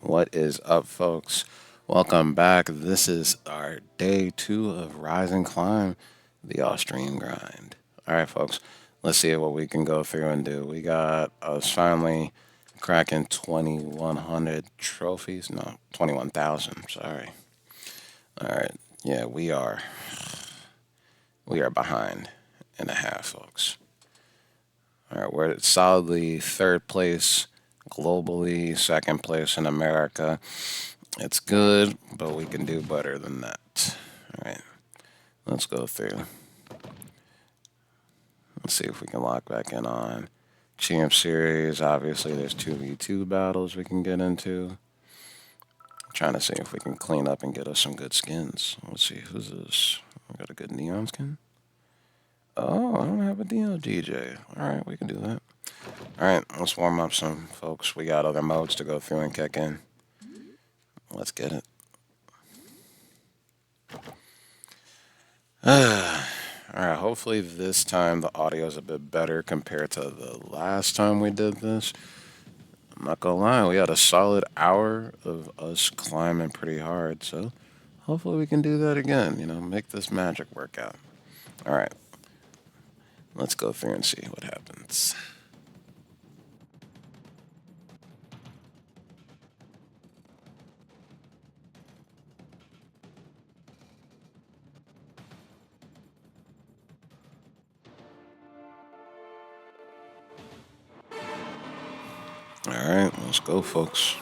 What is up, folks? Welcome back. This is our day two of Rise and Climb, the Austrian grind. All right, folks, let's see what we can go through and do. We got us finally cracking 2,100 trophies. No, 21,000. Sorry. All right. Yeah, we are behind and a half, folks. All right, we're solidly third place globally, second place in America. It's good, but we can do better than that. All right, let's go through. Let's see if we can lock back in on Champ Series. Obviously, there's 2v2 battles we can get into. Trying to see if we can clean up and get us some good skins. Let's see, who's this? We got a good neon skin. Oh, I don't have a DLGJ. All right, we can do that. All right, let's warm up some folks. We got other modes to go through and kick in. Let's get it. All right, hopefully this time the audio is a bit better compared to the last time we did this. I'm not gonna lie, we had a solid hour of us climbing pretty hard, so hopefully we can do that again, make this magic work out. All right, let's go through and see what happens. All right, let's go, folks.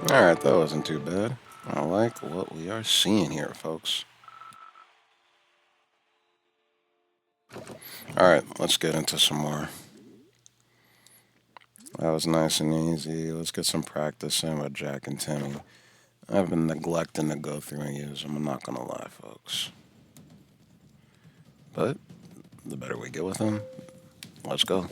All right, that wasn't too bad. I like what we are seeing here, folks. All right, let's get into some more. That was nice and easy. Let's get some practice in with Jack and Timmy. I've been neglecting to go through and use them. I'm not gonna lie, folks. But the better we get with them, let's go.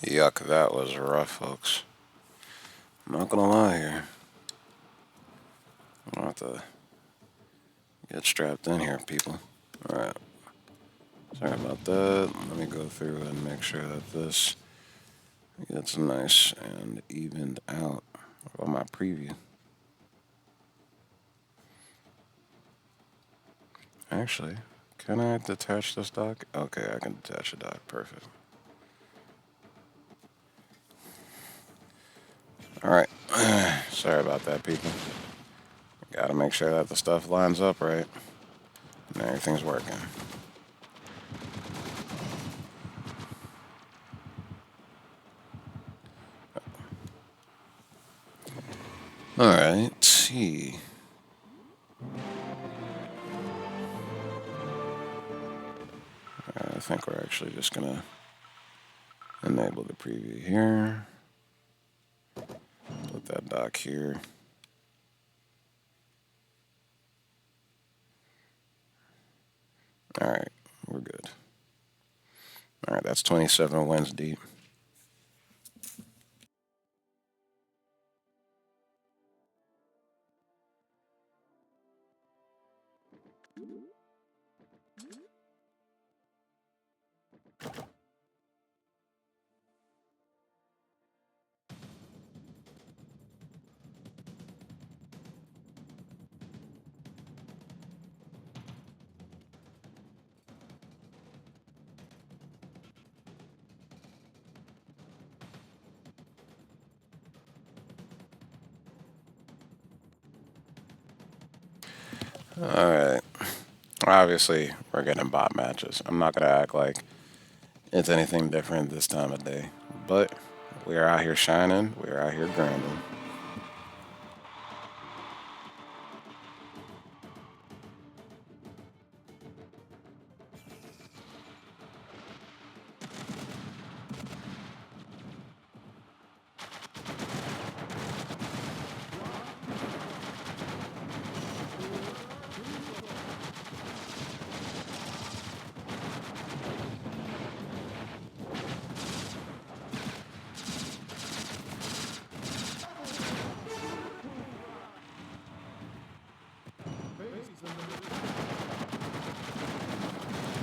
Yuck, that was rough, folks. I'm not gonna lie here. I'm gonna have to get strapped in here, people. Alright. Sorry about that. Let me go through and make sure that this gets nice and evened out on my preview. Actually, can I detach this dock? Okay, I can detach the dock. Perfect. Alright. Sorry about that, people. Gotta make sure that the stuff lines up right and everything's working. Alright, see. I think we're actually just gonna enable the preview here. Put that dock here. All right, we're good. All right, that's 27 wins deep. All right. Obviously, we're getting bot matches. I'm not gonna act like it's anything different this time of day, but we are out here shining. We are out here grinding.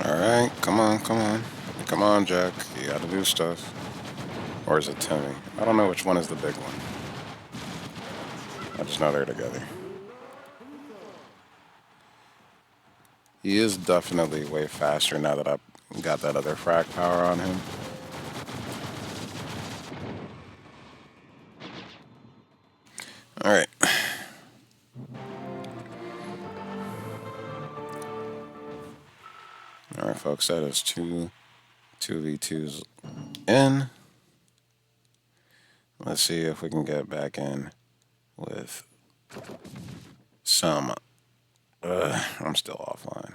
All right, come on, come on. Come on, Jack. You gotta do stuff. Or is it Timmy? I don't know which one is the big one. I just know they're together. He is definitely way faster now that I've got that other frag power on him. All right. All right, folks, that is 2v2s in. Let's see if we can get back in with some. I'm still offline.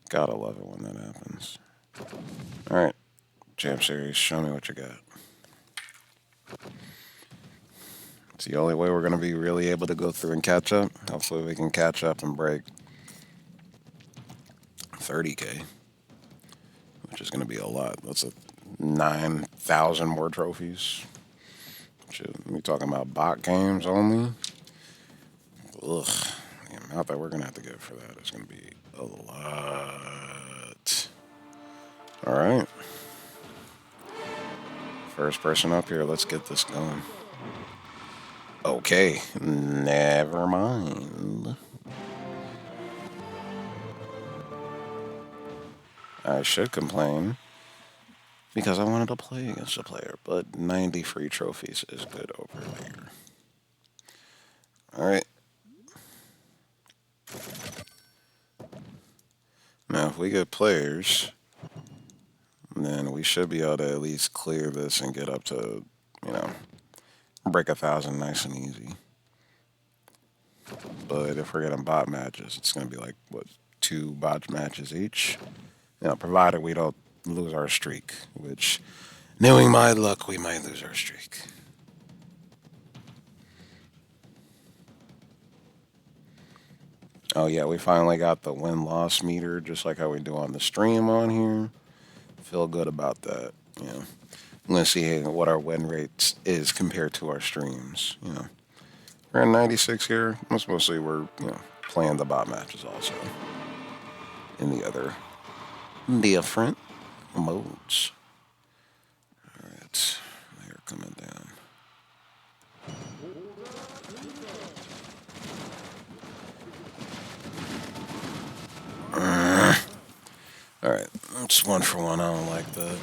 Gotta love it when that happens. All right, Champ Series, show me what you got. It's the only way we're gonna be really able to go through and catch up. Hopefully, we can catch up and break 30K, which is gonna be a lot. That's 9,000 more trophies. We talking about bot games only. Ugh, the amount that we're gonna have to get for that is gonna be a lot. All right. First person up here, let's get this going. Okay, never mind. I should complain because I wanted to play against a player, but 90 free trophies is good over there. All right. Now, if we get players, then we should be able to at least clear this and get up to, break 1,000 nice and easy. But if we're getting bot matches, it's going to be like, what, 2 bot matches each? Provided we don't lose our streak, which, knowing my luck, we might lose our streak. Oh, yeah, we finally got the win-loss meter, just like how we do on the stream on here. Feel good about that, I'm going to see what our win rate is compared to our streams, We're at 96 here. Most mostly we're, playing the bot matches also in the other different modes. All right, they're coming down. All right, it's 1-for-1. I don't like that.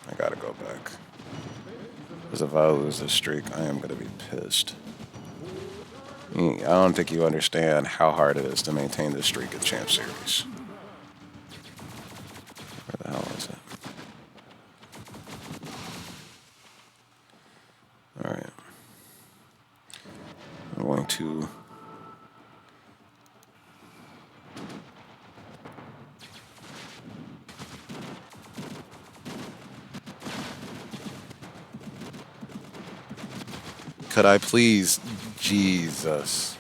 I gotta go back. Because if I lose this streak, I am gonna be pissed. I don't think you understand how hard it is to maintain this streak in Champ Series. Where the hell is it? Alright. I'm going 2. Could I please? Jesus.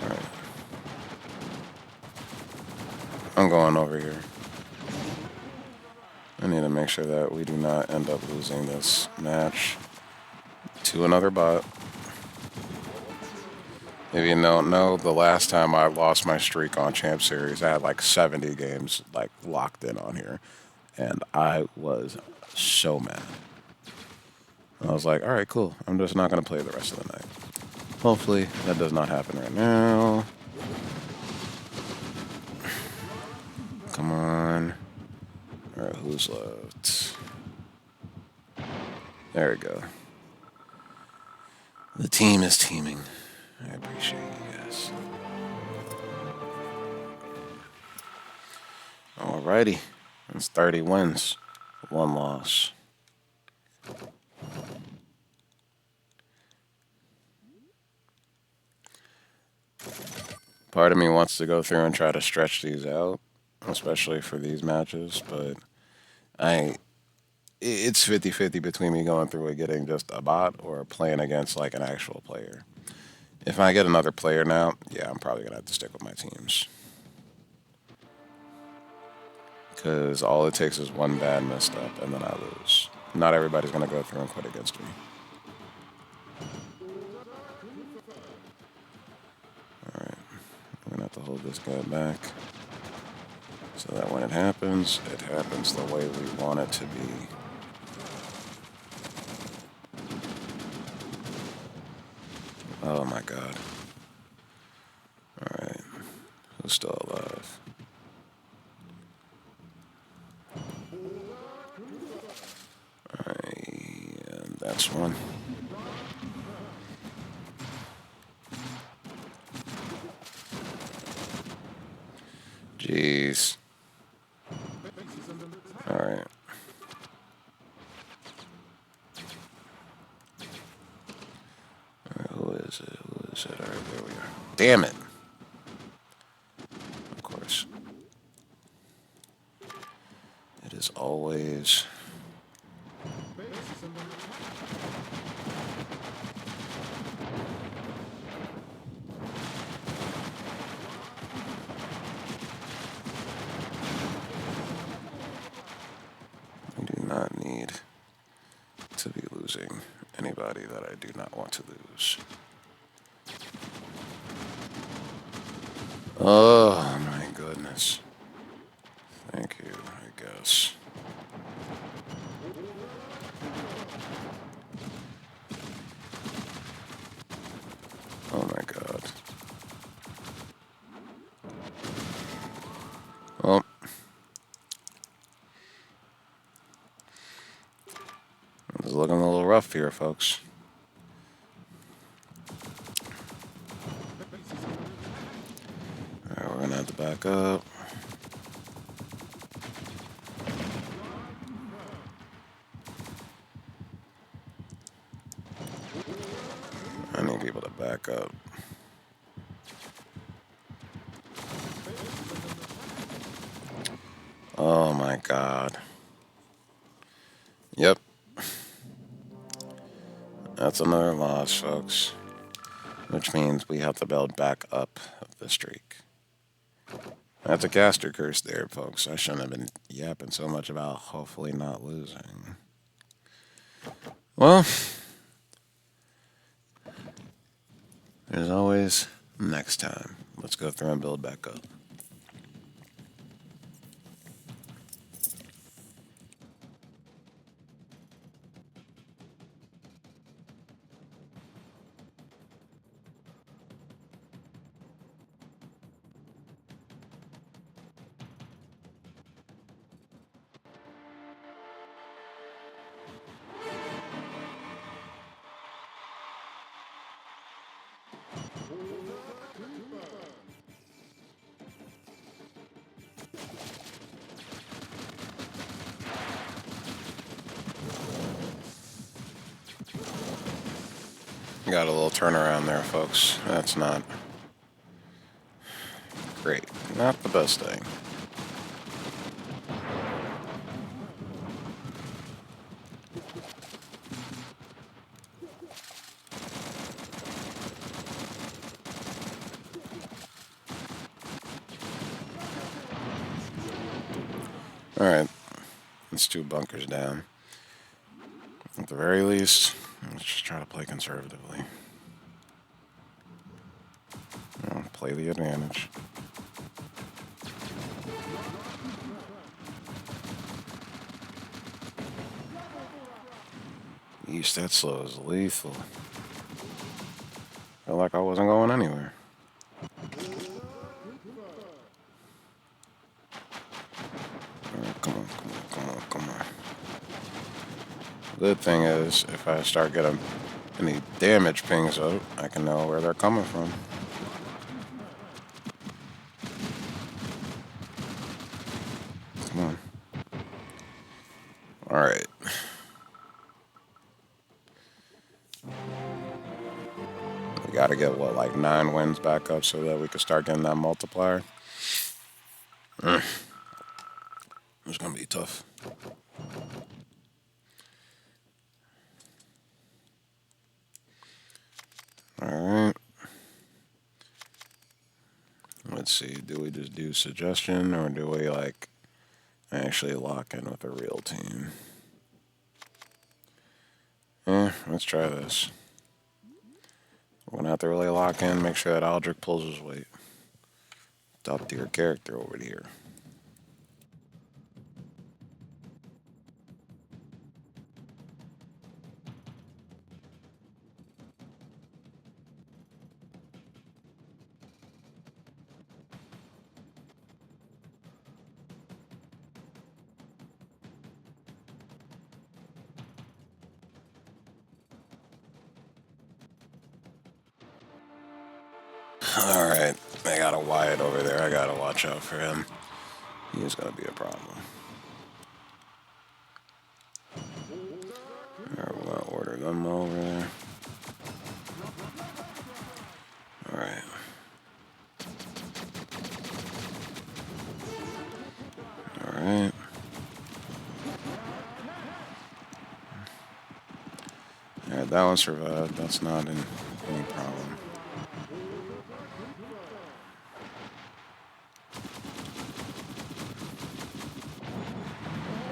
Alright. I'm going over here. I need to make sure that we do not end up losing this match to another bot. If you don't know, the last time I lost my streak on Champ Series, I had like 70 games like locked in on here. And I was so mad. I was like, all right, cool. I'm just not going to play the rest of the night. Hopefully that does not happen right now. Come on. All right, who's left? There we go. The team is teaming. I appreciate you guys. Alrighty. That's 30 wins. 1 loss. Part of me wants to go through and try to stretch these out, especially for these matches, but it's 50-50 between me going through and getting just a bot or playing against like an actual player. If I get another player now, yeah, I'm probably going to have to stick with my teams. Because all it takes is one bad misstep and then I lose. Not everybody's going to go through and quit against me. Alright, we're going to have to hold this guy back so that when it happens the way we want it to be. Oh my god. Alright, who's still alive? Alright, and that's one. Jeez. Alright. Who is it? Who is it? Alright, there we are. Damn it! Of course. It is always... I do not need to be losing anybody that I do not want to lose. Oh my goodness. Thank you, I guess. Oh my god. Well. It's looking a little rough here, folks. Alright, we're gonna have to back up. I need people to back up. Oh my god. Yep. That's another loss, folks. Which means we have to build back up the streak. That's a caster curse there, folks. I shouldn't have been yapping so much about hopefully not losing. Well, there's always next time. Let's go through and build back up. We got a little turnaround there, folks. That's not great. Not the best thing. Alright, let's 2 bunkers down. At the very least, let's just try to play conservatively. Play the advantage. Yeesh, that slow is lethal. Felt like I wasn't going anywhere. Come on, come on, come on, come on. Good thing is, if I start getting any damage pings up, I can know where they're coming from. Come on. Alright. We gotta get, what, like 9 wins back up so that we can start getting that multiplier. It's gonna be tough. Alright. Let's see, do we just do suggestion or do we like actually lock in with a real team? Let's try this. We're gonna have to really lock in, make sure that Aldrich pulls his weight. Top tier character over here. Alright, I got a Wyatt over there. I gotta watch out for him. He's gonna be a problem. Alright, we're gonna order them over there. Alright. Alright. Alright, that one survived. That's not any problem.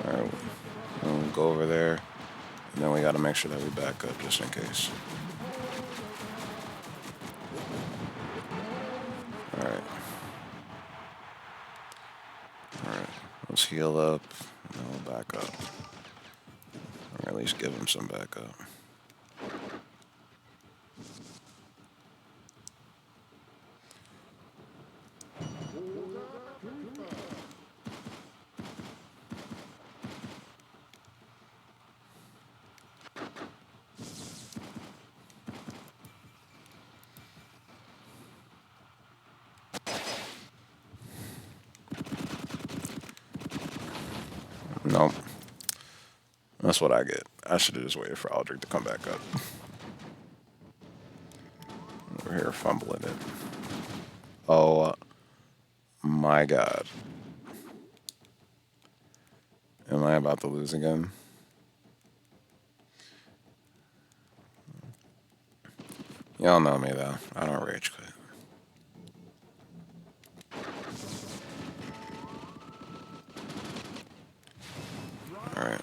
Alright, we'll go over there. And then we gotta make sure that we back up just in case. Alright. Alright, let's heal up, and then we'll back up. Or at least give him some backup. Nope. That's what I get. I should have just waited for Aldrich to come back up. We're here fumbling it. Oh my god. Am I about to lose again? Y'all know me though. I don't rage quit. Alright.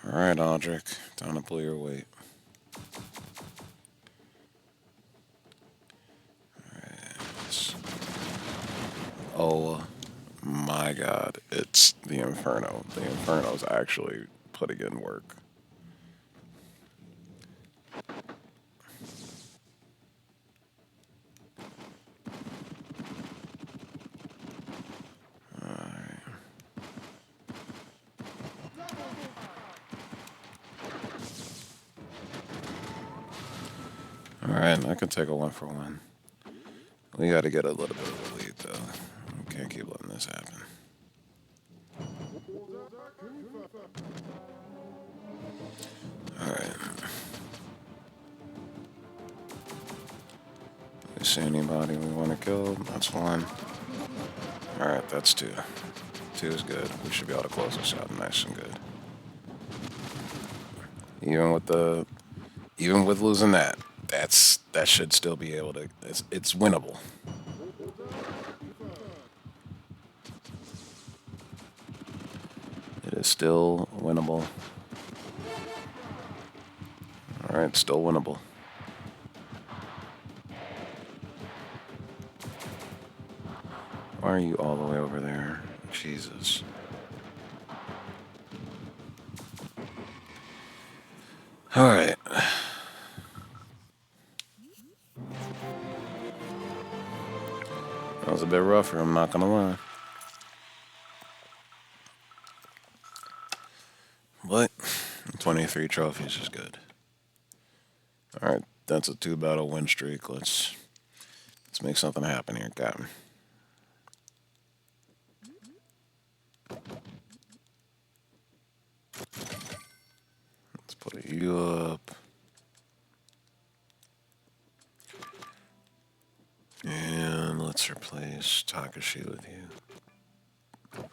Alright, Aldrich. Time to pull your weight. Alright. Oh my god. It's the Inferno. The Inferno's actually putting in work. Alright, I can take a 1-for-1. We gotta get a little bit of a lead though. We can't keep letting this happen. See anybody we want to kill? That's one. Alright, that's two. Two is good. We should be able to close this out nice and good. Even with losing that, that should still be able to. It's winnable. It is still winnable. All right, still winnable. Why are you all the way over there? Jesus. All right. That was a bit rougher, I'm not gonna lie. But 23 trophies is good. All right, that's a 2-battle win streak. Let's make something happen here, Captain. Let's put you up. And let's replace Takashi with you.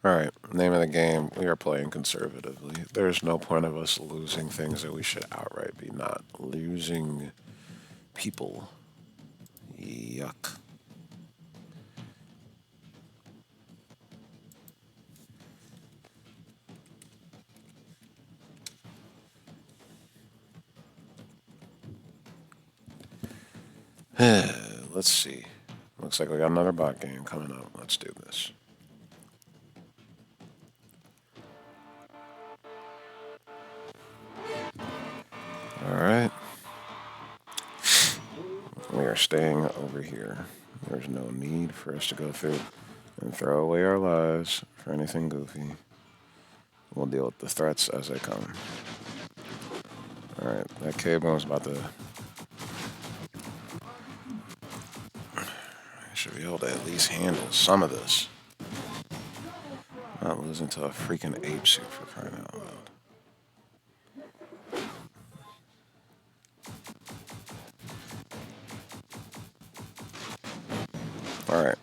Alright, name of the game. We are playing conservatively. There's no point of us losing things that we should outright be not losing people. Yuck. Let's see. Looks like we got another bot game coming up. Let's do this. Alright. We are staying over here. There's no need for us to go through and throw away our lives for anything goofy. We'll deal with the threats as they come. Alright, that cable is about to... I should be able to at least handle some of this. Not losing to a freaking ape suit for crying out loud. Alright.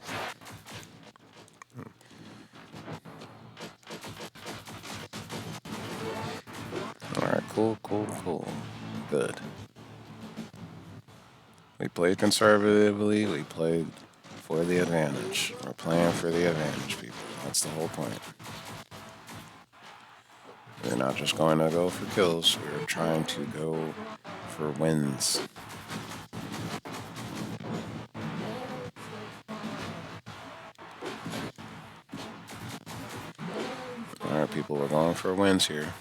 Alright, cool. Good. We played conservatively, we played for the advantage. We're playing for the advantage, people. That's the whole point. We're not just going to go for kills, we're trying to go for wins. Alright, people, we're going for wins here.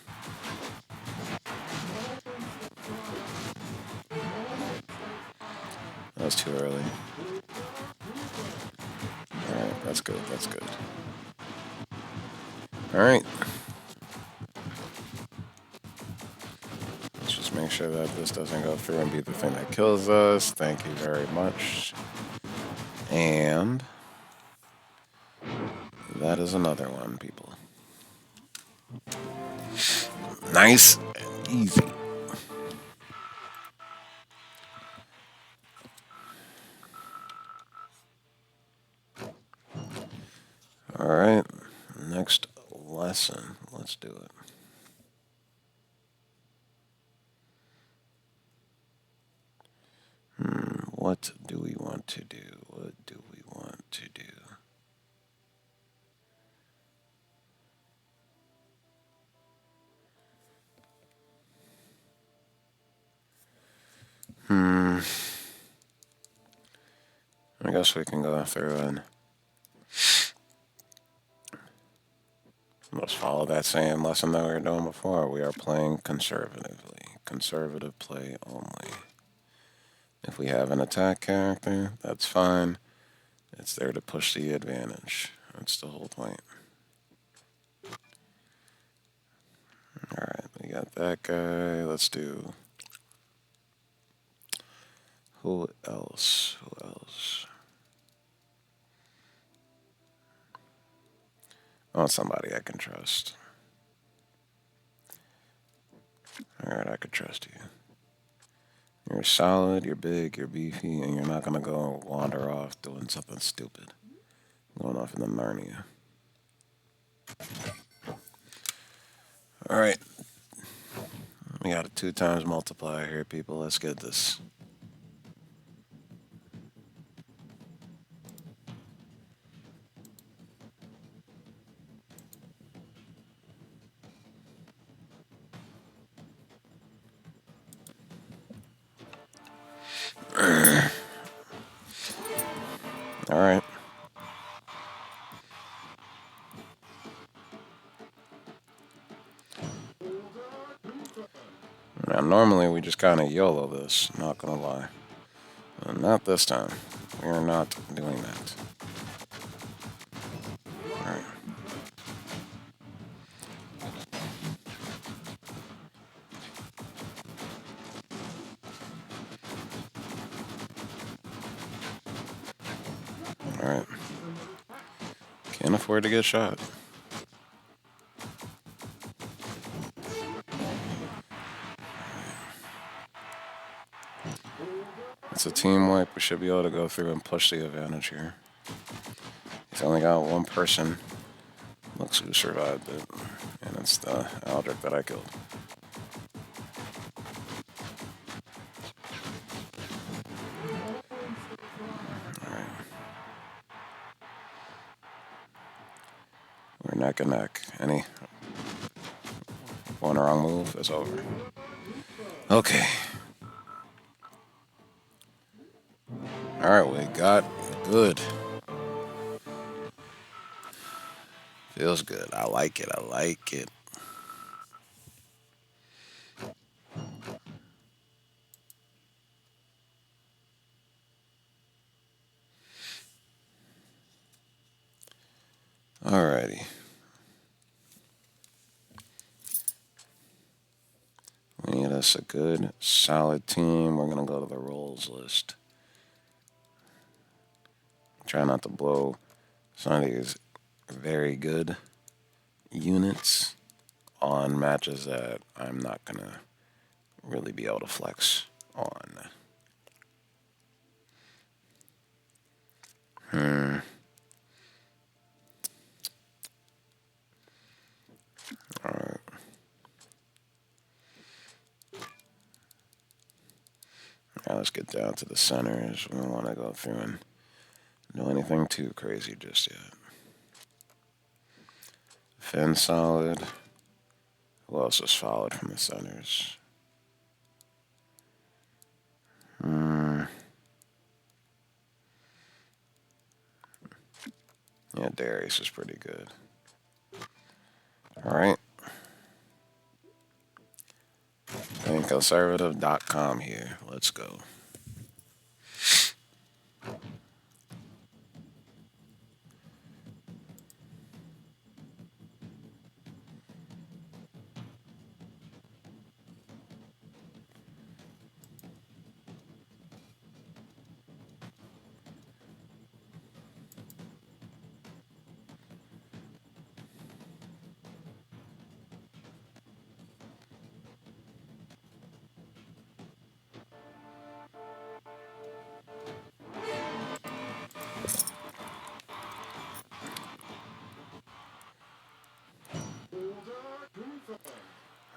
That was too early. Alright, that's good. Alright. Let's just make sure that this doesn't go through and be the thing that kills us. Thank you very much. And that is another one, people. Nice and easy. Alright, next lesson. Let's do it. What do we want to do? I guess we can go through and let's follow that same lesson that we were doing before. We are playing conservatively. Conservative play only. If we have an attack character, that's fine. It's there to push the advantage. That's the whole point. Alright, we got that guy. Let's do... Who else? I want somebody I can trust. Alright, I could trust you. You're solid, you're big, you're beefy, and you're not gonna go wander off doing something stupid. Going off in the Narnia. Alright, we got a 2 times multiplier here, people. Let's get this. Alright. Now, normally we just kind of YOLO this, not gonna lie. Not this time. We are not doing that. Alright. Alright. Can't afford to get shot. It's a team wipe. We should be able to go through and push the advantage here. He's only got one person. Looks who survived it. And it's the Aldrich that I killed. Alright. We're neck and neck. Any one wrong move, it's over. Okay. Alright, we got good. Feels good. I like it. I like it. Alrighty. We need us a good, solid team. We're going to go to the roles list. Try not to blow some of these very good units on matches that I'm not going to really be able to flex on. Alright. Now let's get down to the centers. We don't want to go through and do anything too crazy just yet. Finn solid. Who else is solid from the centers? Yeah, Darius is pretty good. Alright. Conservative.com here. Let's go.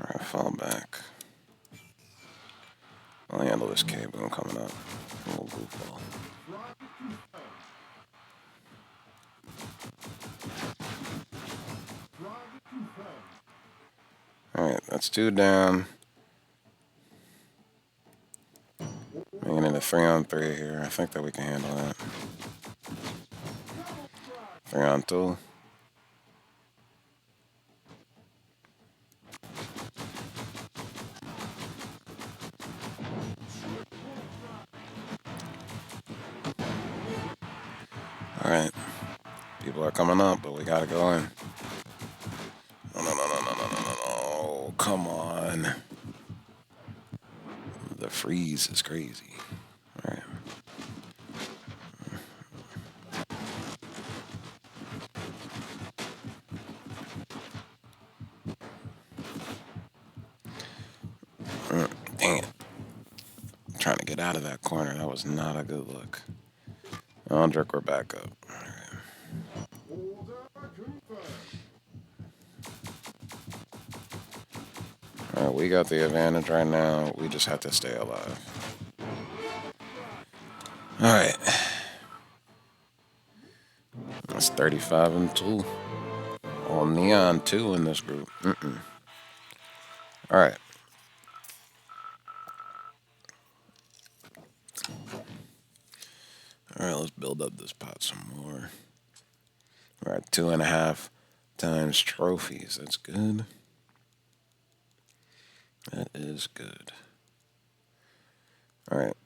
Alright, fall back. I'll handle this K-Boom coming up. A little goofball. Alright, that's 2 down. Making it a 3-on-3 here. I think that we can handle that. 3-on-2. Alright. People are coming up, but we gotta go in. No. Come on. The freeze is crazy. Alright. Dang it. trying to get out of that corner. That was not a good look. Aldrich, we're back up. All right, we got the advantage right now. We just have to stay alive. All right. That's 35-2. All neon 2 in this group. All right. All right, let's build up this pot some more. All right, 2.5 times trophies. That's good. That is good. All right.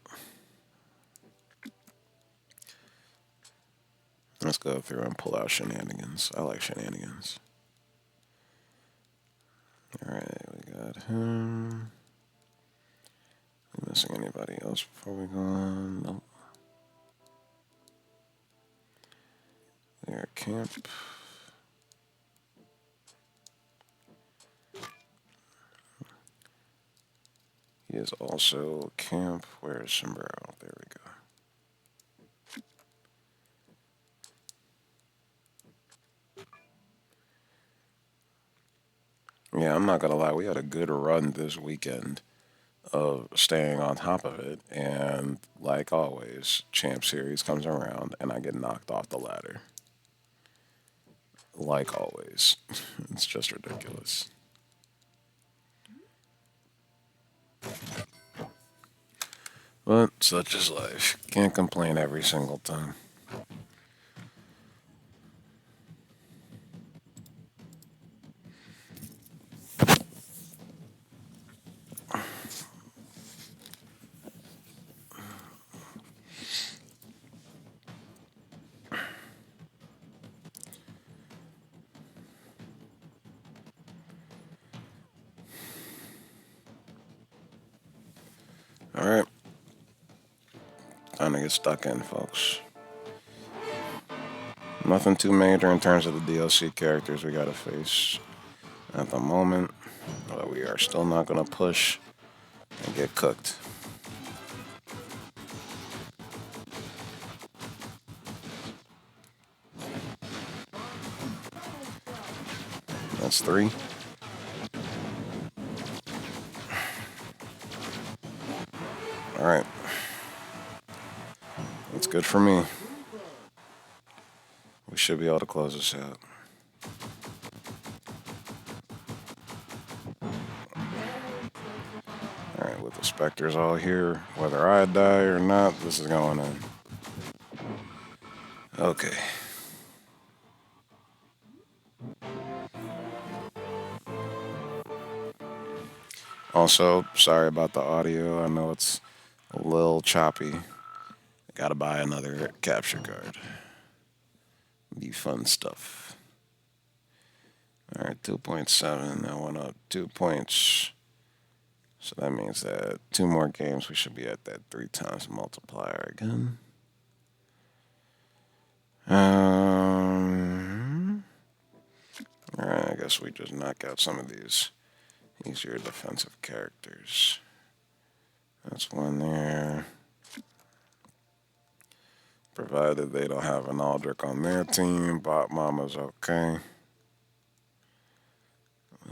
Let's go through and pull out shenanigans. I like shenanigans. All right, we got him. Missing anybody else before we go on? Nope. There, camp. He is also camp. Where is Sombrero? There we go. Yeah, I'm not gonna lie. We had a good run this weekend of staying on top of it, and like always, Champ Series comes around, and I get knocked off the ladder. Like always, it's just ridiculous. But such is life. Can't complain every single time. All right, time to get stuck in, folks. Nothing too major in terms of the DLC characters we gotta face at the moment, but we are still not gonna push and get cooked. That's 3. All right, that's good for me. We should be able to close this out. All right, with the specters all here, whether I die or not, this is going in. Okay. Also, sorry about the audio. I know it's a little choppy. Gotta buy another capture card. Be fun stuff. All right, 2.7. That went up 2 points. So that means that 2 more games, we should be at that 3 times multiplier again. All right, I guess we just knock out some of these easier defensive characters. That's one there. Provided they don't have an Aldrich on their team, Bot Mama's okay.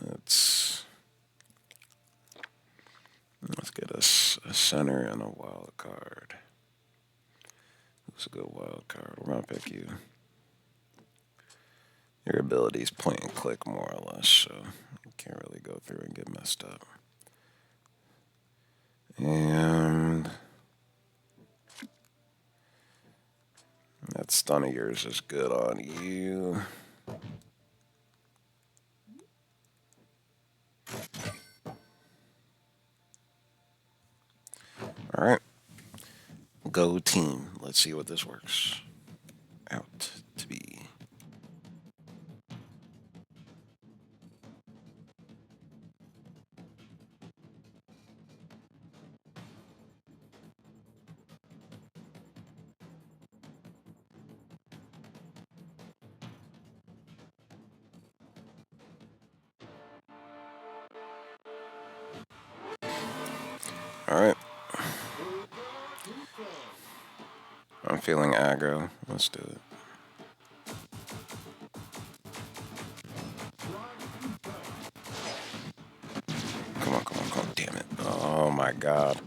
Let's get us a center and a wild card. Who's a good wild card? We're gonna pick you. Your ability is point and click more or less, so you can't really go through and get messed up. And that stun of yours is good on you. All right. Go team. Let's see what this works out to be. All right. feeling aggro. Let's do it. Come on, come on, come on. Damn it. Oh my god.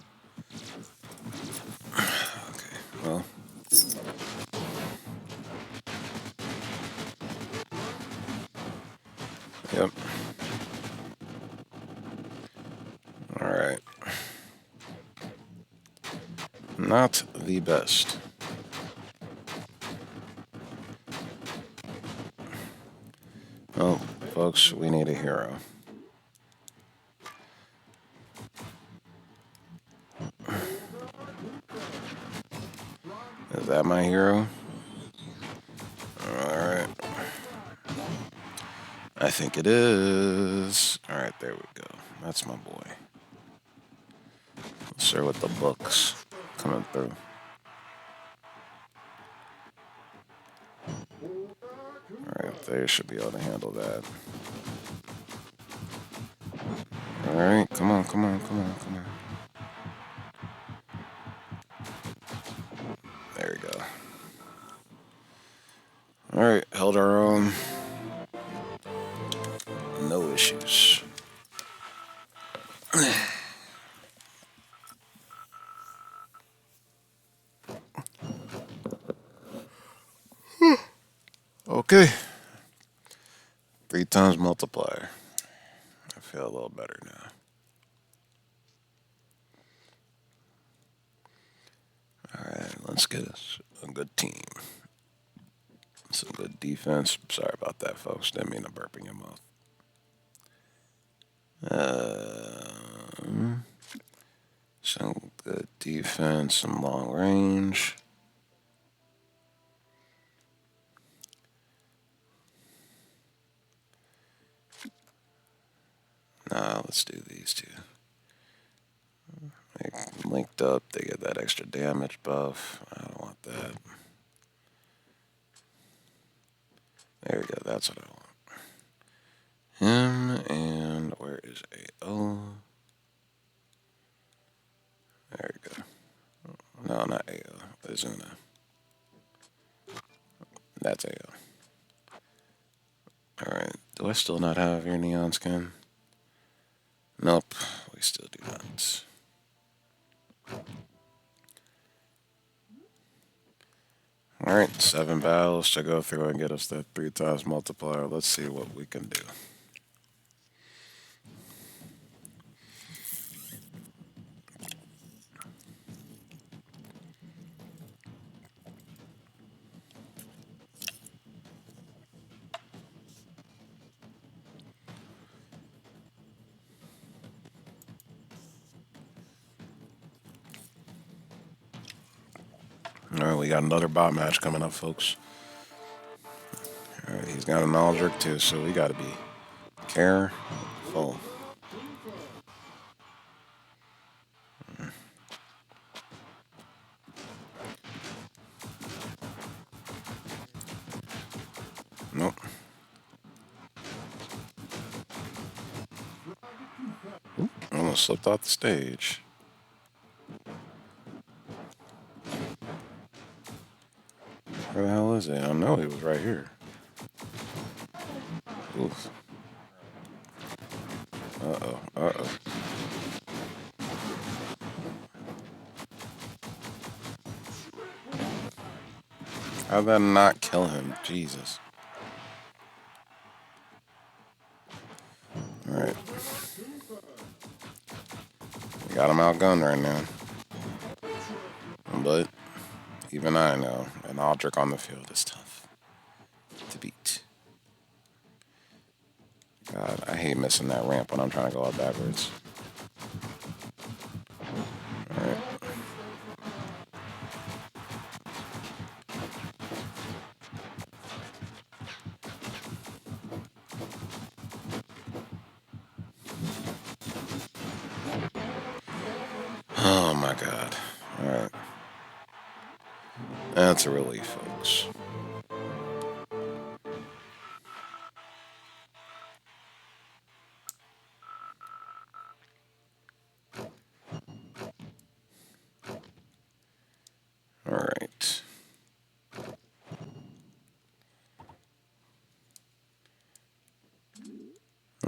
Okay, well. Yep. Alright. Not the best. Well, folks, we need a hero. Is that my hero? Alright. I think it is. Alright, there we go. That's my boy. Sir with the books coming through. Alright, they should be able to handle that. Alright, come on, come on, come on, come on. There we go. Alright, held our own. No issues. Okay. 3 times multiplier. I feel a little better now. Alright, let's get us a good team. Some good defense. Sorry about that, folks. Didn't mean to burp in your mouth. Some good defense, some long range. Nah, let's do these two. They linked up, they get that extra damage buff. I don't want that. There we go, that's what I want. Him and where is AO? There we go. No, not AO. Azuna. That's AO. Alright. Do I still not have your neon skin? Nope. We still do not. Alright, 7 battles to go through and get us that 3 times multiplier. Let's see what we can do. Alright, we got another bot match coming up, folks. Alright, he's got an Aldrich too, so we gotta be careful. Nope. Oop, almost slipped off the stage. Where the hell is he? I know he was right here. Oof. Uh-oh, uh-oh. How'd that not kill him? Jesus. Alright. We got him outgunned right now. But even I know an Aldrich on the field is tough to beat. God, I hate missing that ramp when I'm trying to go out backwards. Alright. Oh my god. Alright. That's a relief, folks. Alright.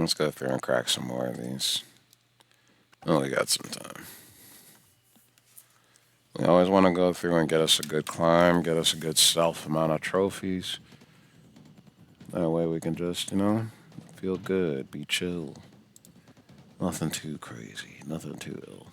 Let's go through and crack some more of these. Oh, we got some time. We always want to go through and get us a good climb, get us a good self amount of trophies. That way we can just, feel good, be chill. Nothing too crazy, nothing too ill.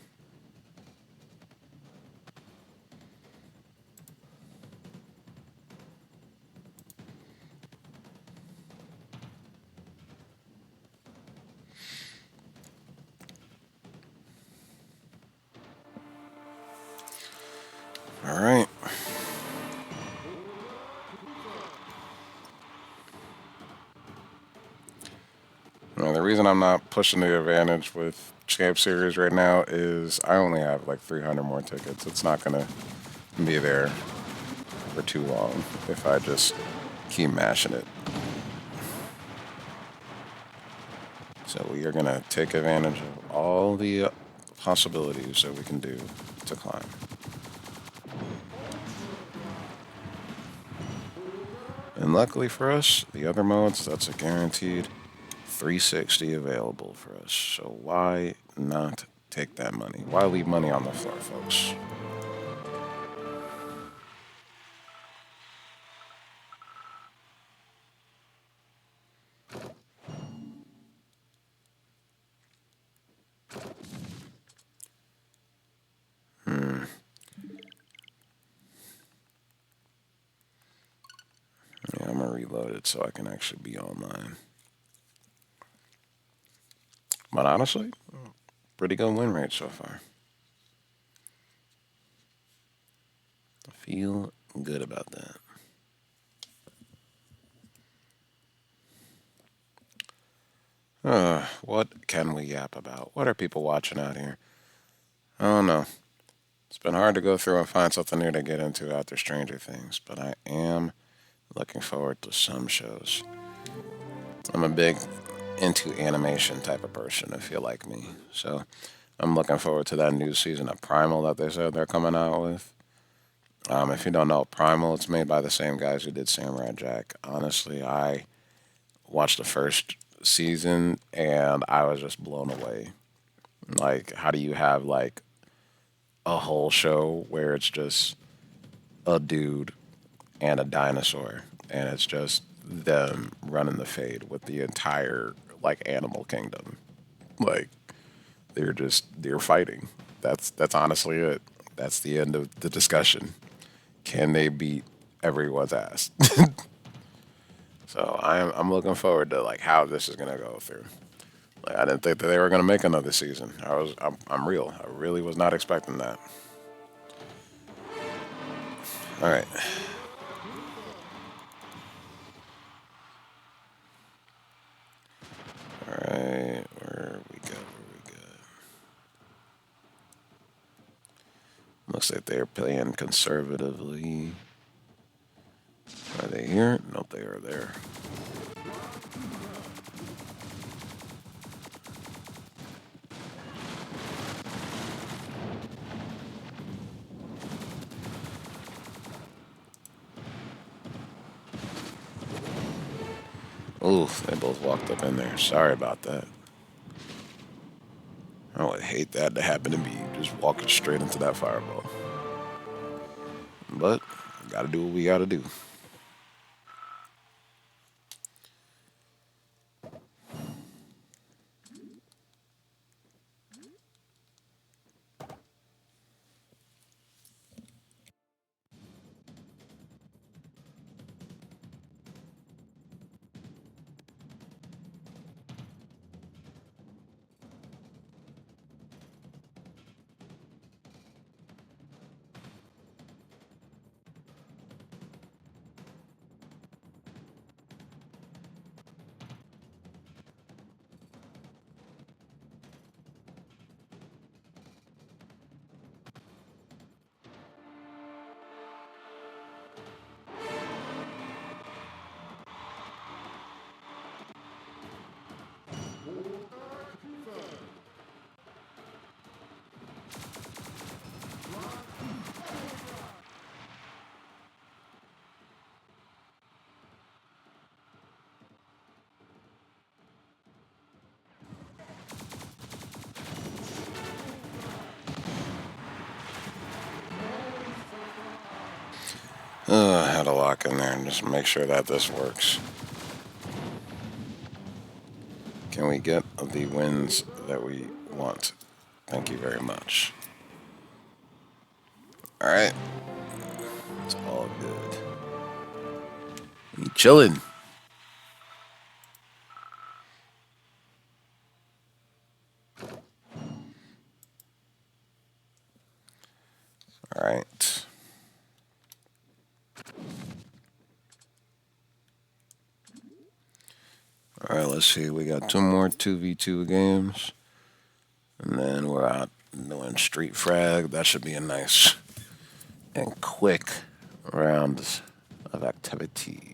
All right. Now, the reason I'm not pushing the advantage with Champ Series right now is I only have like 300 more tickets. It's not going to be there for too long if I just keep mashing it. So we are going to take advantage of all the possibilities that we can do to climb. And luckily for us, the other modes, that's a guaranteed 360 available for us. So why not take that money? Why leave money on the floor, folks? Yeah, I'm gonna reload it so I can actually be online. But honestly, pretty good win rate so far. I feel good about that. What can we yap about? What are people watching out here? I don't know. It's been hard to go through and find something new to get into after Stranger Things, but I am looking forward to some shows. I'm a big into animation type of person, if you like me. So I'm looking forward to that new season of Primal that they said they're coming out with. If you don't know Primal, it's made by the same guys who did Samurai Jack. Honestly, I watched the first season and I was just blown away. Like, how do you have like a whole show where it's just a dude and a dinosaur, and it's just them running the fade with the entire like animal kingdom? Like, they're fighting. That's honestly it. That's the end of the discussion. Can they beat everyone's ass? So I'm looking forward to like how this is gonna go through. Like, I didn't think that they were gonna make another season. I'm real. I really was not expecting that. All right. All right. Where we go? Where we go? Looks like they're playing conservatively. Are they here? Nope, they are there. Oof, they both walked up in there. Sorry about that. I would hate that to happen to me, just walking straight into that fireball. But, gotta do what we gotta do. I had to lock in there and just make sure that this works. Can we get the wins that we want? Thank you very much. Alright. It's all good. We chilling. Alright. Alright, let's see. We got two more 2v2 games. And then we're out doing Street Frag. That should be a nice and quick round of activity.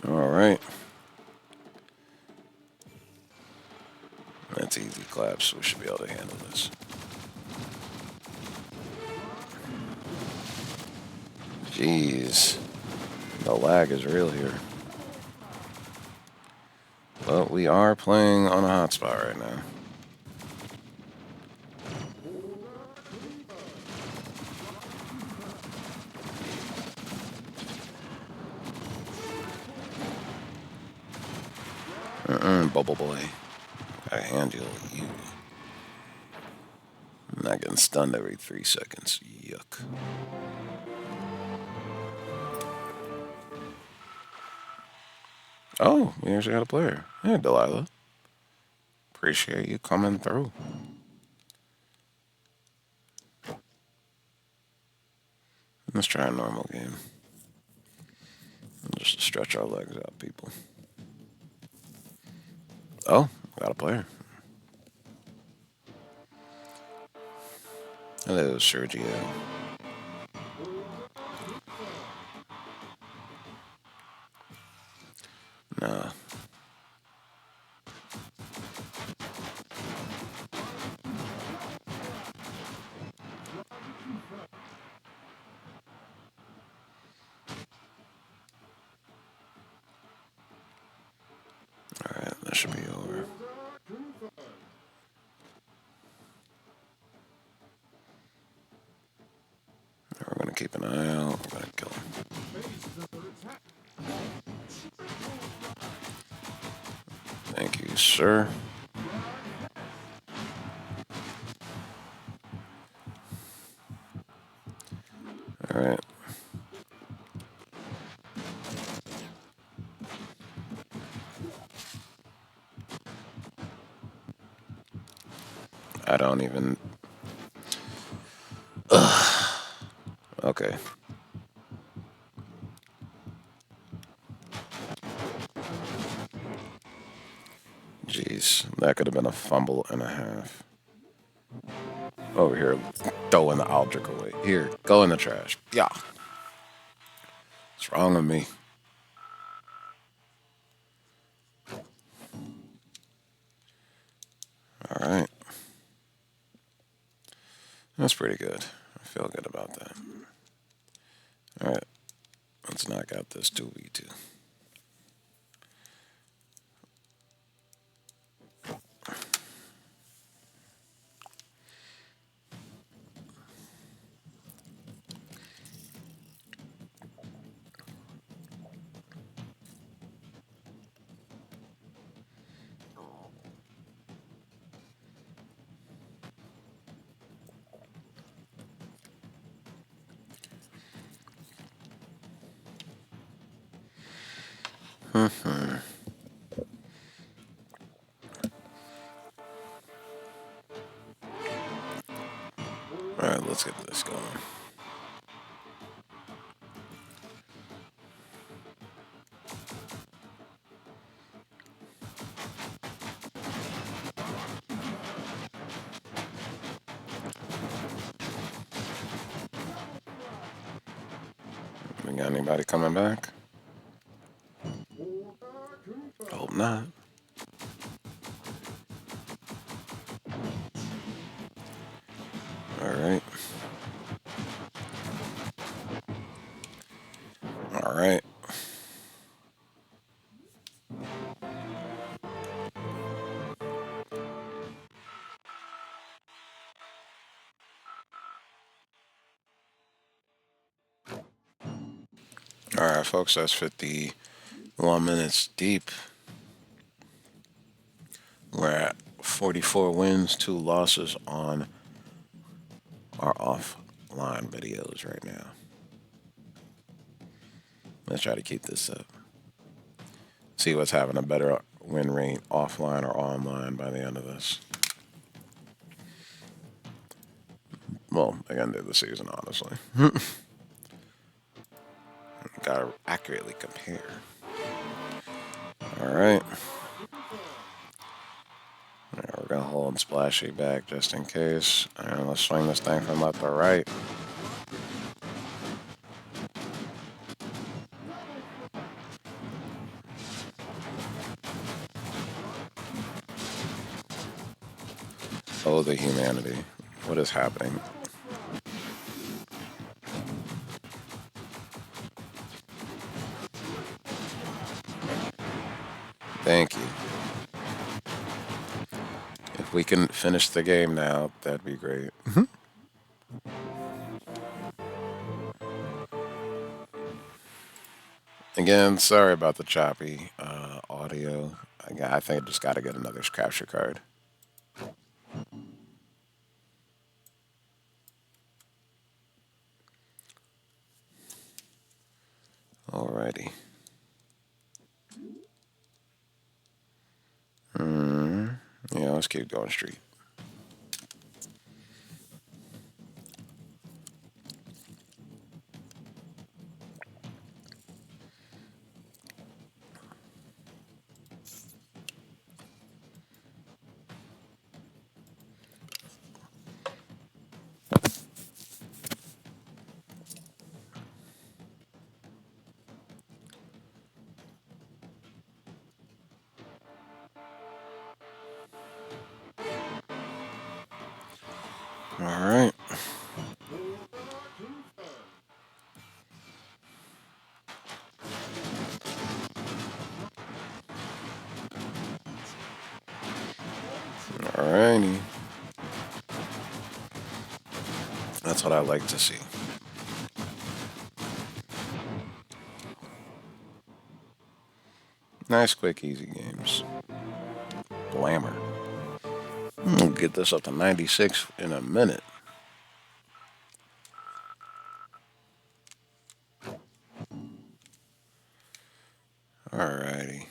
Alright. That's easy claps. We should be able to handle this. Jeez. The lag is real here. But we are playing on a hotspot right now. Bubble boy. I handle you. I'm not getting stunned every 3 seconds. Yuck. Oh, we actually got a player. Hey, Delilah. Appreciate you coming through. Let's try a normal game. Just to stretch our legs out, people. Oh, got a player. Hello, Sergio. Nah. Alright, that should be over. We're gonna keep an eye out. We're gonna kill him. Thank you, sir. Alright. I don't even... Ugh. Okay. Jeez, that could have been a fumble and a half. Over here, throwing the Aldrich away. Here, go in the trash. Yeah. What's wrong with me? Alright. That's pretty good. I feel good about that. Alright. Let's knock out this 2v2. Alright, let's get this going. We got anybody coming back? Hope not. All right. All right. All right, folks. That's 51 minutes deep. We're at 44 wins, 2 losses on our offline videos right now. Let's try to keep this up. See what's having a better win rate, offline or online, by the end of this. Well, the end of the season, honestly. Gotta accurately compare. All right. We're gonna hold Splashy back just in case. And let's swing this thing from left to right. Oh, the humanity. What is happening? Thank you. If we can finish the game now, that'd be great. Again, sorry about the choppy audio. I think I just got to get another capture card. Alrighty. Yeah, let's keep going straight. All right. Alrighty. That's what I like to see. Nice, quick, easy games. Blammer. We'll get this up to 96 in a minute. Alrighty.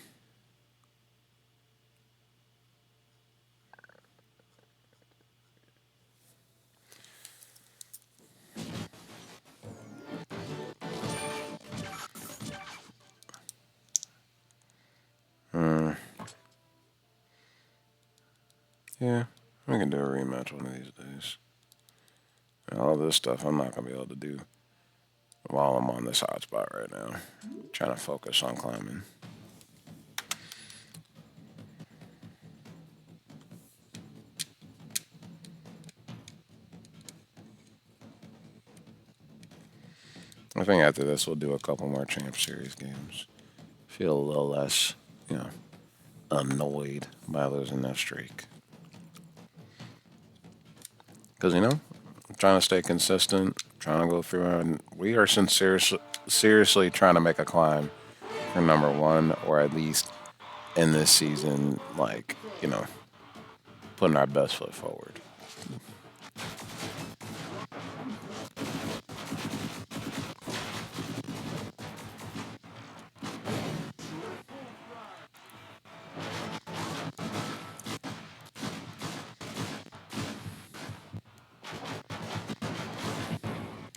Yeah, we can do a rematch one of these days. All this stuff I'm not going to be able to do while I'm on this hotspot right now. Trying to focus on climbing. I think after this we'll do a couple more Champ Series games. Feel a little less, annoyed by losing that streak. Because, I'm trying to stay consistent, trying to go through, and we are seriously trying to make a climb for number one, or at least in this season, putting our best foot forward.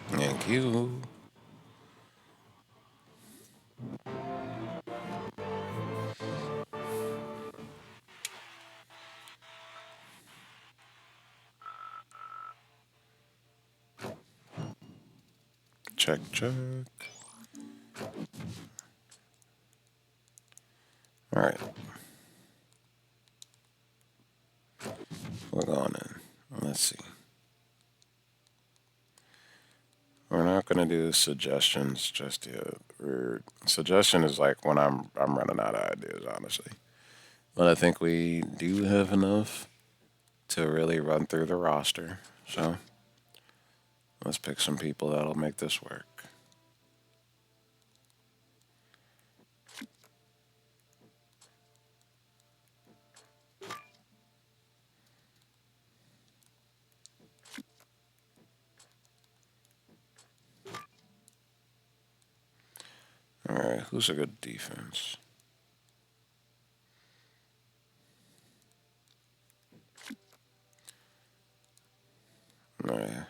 Thank you. Check, check. All right, we're going in. Let's see. We're not gonna do suggestions just yet. Suggestion is like when I'm running out of ideas, honestly. But I think we do have enough to really run through the roster. So let's pick some people that'll make this work. All right, who's a good defense? All right,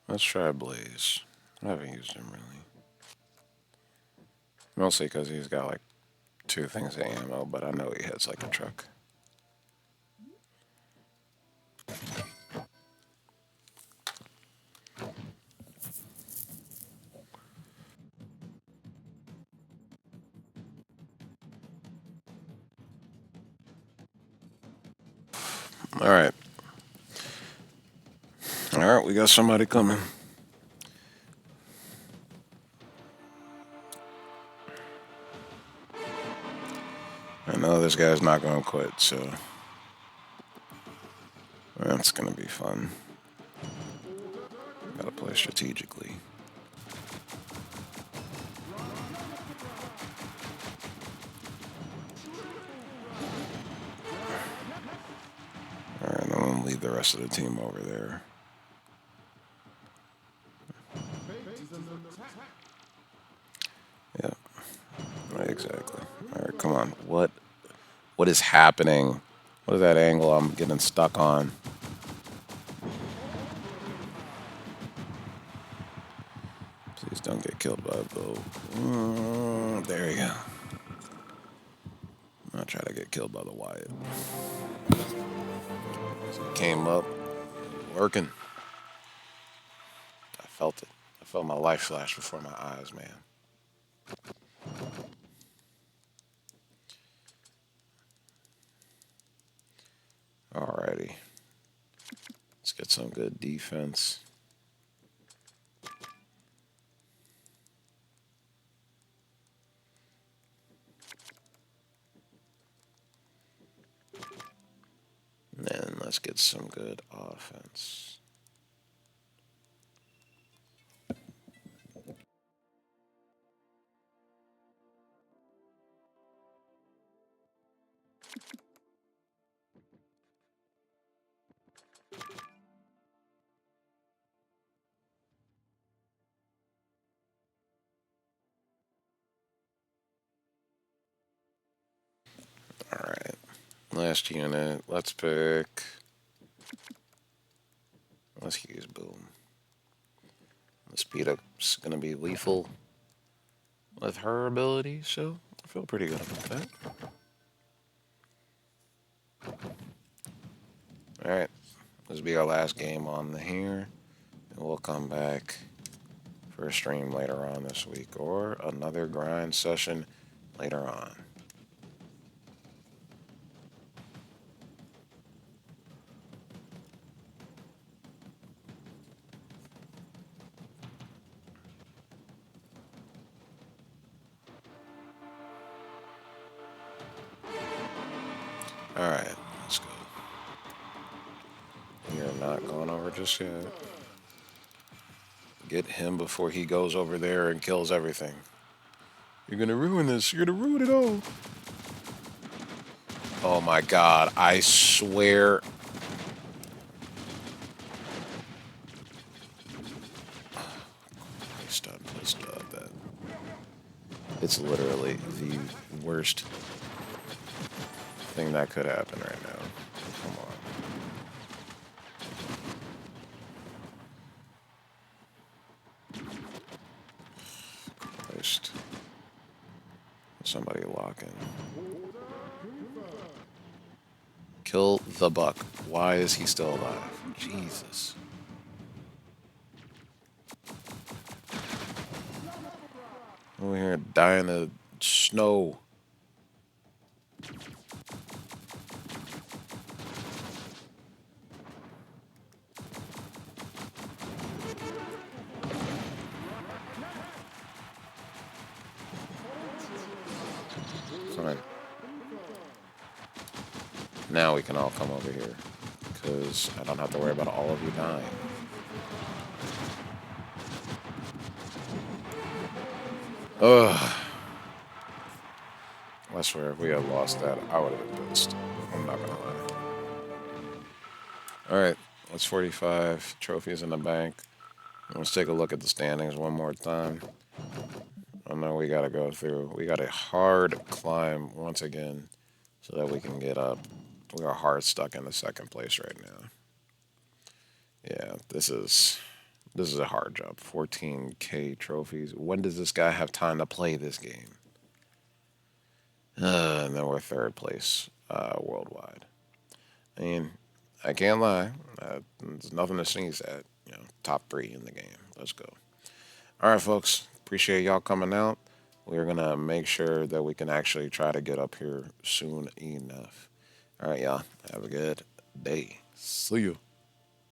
let's try Blaze. I haven't used him really. Mostly because he's got like two things of ammo, but I know he hits like a truck. All right, all right, we got somebody coming. I know this guy's not gonna quit, so that's gonna be fun. Gotta play strategically. All right, I'm gonna leave the rest of the team over there. Yeah, right, exactly. All right, come on. What is happening? What is that angle I'm getting stuck on? Please don't get killed by a bow. There you go. I'm not trying to get killed by the Wyatt. So it came up, working. I felt it. I felt my life flash before my eyes, man. Alrighty. Let's get some good defense. And then let's get some good offense. Alright. Last unit. Let's pick. Let's use Boom. The speed up's gonna be lethal with her ability, so I feel pretty good about that. Alright. This will be our last game on the here. And we'll come back for a stream later on this week or another grind session later on. Alright, let's go. You're not going over just yet. Get him before he goes over there and kills everything. You're gonna ruin this. You're gonna ruin it all. Oh my god, I swear. Please stop that. It's literally the worst thing that could happen right now. Come on. Christ. Somebody locking. Kill the buck. Why is he still alive? Jesus. Over here dying of snow. Fine. Now we can all come over here. Because I don't have to worry about all of you dying. Ugh. I swear, if we had lost that, I would have been pissed. I'm not gonna lie. Alright, that's 45 trophies in the bank. Let's take a look at the standings one more time. I know we gotta go through. We got a hard climb once again so that we can get up. We are hard stuck in the second place right now. Yeah, this is a hard job. 14K trophies. When does this guy have time to play this game? And then we're third place worldwide. I mean, I can't lie. There's nothing to sneeze at. Top three in the game. Let's go. All right, folks. Appreciate y'all coming out. We're gonna make sure that we can actually try to get up here soon enough. All right, y'all. Have a good day. See you.